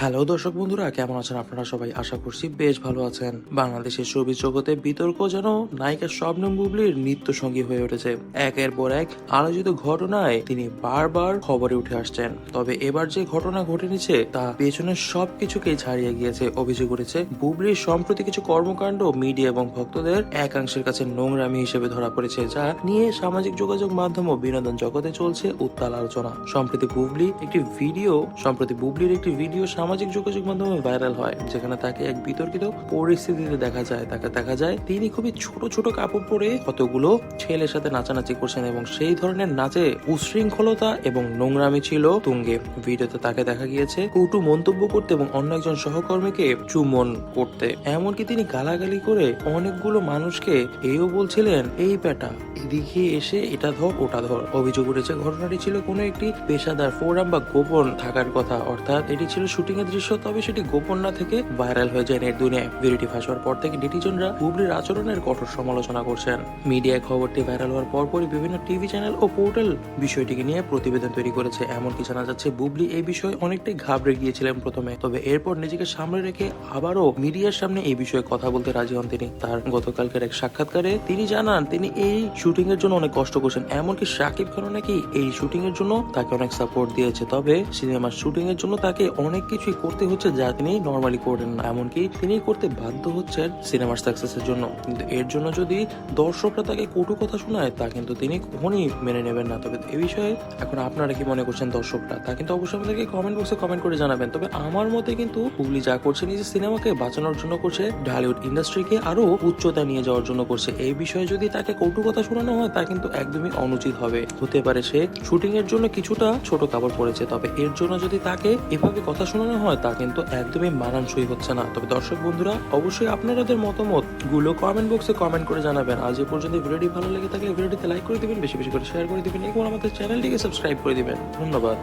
Hello দর্শক বন্ধুরা, কেমন আছেন আপনারা সবাই? আশা করছি বেশ ভালো আছেন। বাংলাদেশের শোবিজ জগতে বিতর্ক যেন নায়িকা শবনম বুবলির নিত্য সঙ্গী হয়ে উঠেছে। একের পর এক আলোচিত ঘটনায় তিনি বারবার খবরে উঠে আসছেন। তবে এবার যে ঘটনা ঘটেছে তা পেছনের সবকিছুকেই ছাড়িয়ে গিয়েছে। অভিযোগ উঠেছে বুবলির সম্প্রতি কিছু কর্মকাণ্ড মিডিয়া এবং ভক্তদের একাংশের কাছে নোংরামি হিসেবে ধরা পড়েছে, যা নিয়ে সামাজিক যোগাযোগ মাধ্যম ও বিনোদন জগতে চলছে উত্তাল আলোচনা। সম্প্রতি বুবলির একটি ভিডিও সামাজিক যোগাযোগ মাধ্যমে ভাইরাল হয়, যেখানে তাকে এক বিতর্কিত পরিস্থিতিতে দেখা যায় তিনি খুবই ছোট ছোট কাপড় পরে কতগুলো ছেলের সাথে নাচানাচি করছেন এবং সেই ধরনের নাচে উশৃঙ্খলতা এবং নোংরামি ছিল তুঙ্গে। ভিডিওতে তাকে দেখা গিয়েছে কটু মন্তব্য করতে এবং অন্য একজন সহকর্মীকে চুম্বন করতে। এমনকি তিনি গালাগালি করে অনেকগুলো মানুষকে এও বলছিলেন, এই বেটা এদিকে এসে এটা ধর ওটা ধর। অভিযোগ উঠেছে ঘটনাটি ছিল কোনো একটি পেশাদার ফোরাম বা গোপন থাকার কথা, অর্থাৎ এটি ছিল শুটিং এর দৃশ্য, তবে সেটি গোপন না থেকে ভাইরাল হয়ে যায় নেট দুনিয়ায়। ভিডিওটি ফাঁস হওয়ার পর থেকে নেটিজনরা বুবলির আচরণের কঠোর সমালোচনা করছেন। মিডিয়ায় খবরটি ভাইরাল হওয়ার পরপরই বিভিন্ন টিভি চ্যানেল ও পোর্টাল বিষয়টিকে নিয়ে প্রতিবেদন তৈরি করেছে। এমনকি জানা যাচ্ছে বুবলি এই বিষয়ে অনেকটাই ঘাবড়ে গিয়েছিলেন প্রথমে, তবে এরপর নিজেকে সামনে রেখে আবারও মিডিয়ার সামনে এই বিষয়ে কথা বলতে রাজি হন তিনি। তার গতকালকের এক সাক্ষাৎকারে তিনি জানান তিনি এই শুটিং এর জন্য অনেক কষ্ট করছেন। এমনকি শাকিব খানও নাকি এই শুটিং এর জন্য তাকে অনেক সাপোর্ট দিয়েছে, তবে সিনেমার শুটিং এর জন্য তাকে অনেক কিছুই করতে হচ্ছে যা তিনি নর্মালি করেন না। এমনকি তিনি করতে বাধ্য হচ্ছেন সিনেমার সাকসেসের জন্য, কিন্তু এর জন্য যদি দর্শকরা তাকে কটু কথা শোনায় তা কিন্তু তিনি কখনই মেনে নেবেন না। তবে এই বিষয়ে এখন আপনারা কি মনে করছেন দর্শকরা, তা কিন্তু অবশ্যই আমাদেরকে কমেন্ট বক্সে কমেন্ট করে জানাবেন। তবে আমার মতে কিন্তু বুবলি যা করছে নিজের সিনেমাকে বাঁচানোর জন্য করছে, ঢালিউড ইন্ডাস্ট্রিকে আরো উচ্চতা নিয়ে যাওয়ার জন্য করছে। এই বিষয়ে যদি তাকে কটু কথা শোনানো হয় তা কিন্তু একদমই অনুচিত হবে। হতে পারে সে শুটিং এর জন্য কিছুটা ছোট কাপড় পরেছে, তবে এর জন্য যদি তাকে এভাবে কথা শোনানো হয় তা কিন্তু একদমই মানানসই হচ্ছে না। তবে দর্শক বন্ধুরা, অবশ্যই আপনাদের মতামত গুলো কমেন্ট বক্সে কমেন্ট করে জানাবেন। আজ এ পর্যন্ত ভিডিওটি ভালো লেগে থাকলে ভিডিওটিতে লাইক করে দিবেন, বেশি বেশি করে শেয়ার করে দিবেন এবং আমাদের চ্যানেলটিকে সাবস্ক্রাইব করে দিবেন। ধন্যবাদ।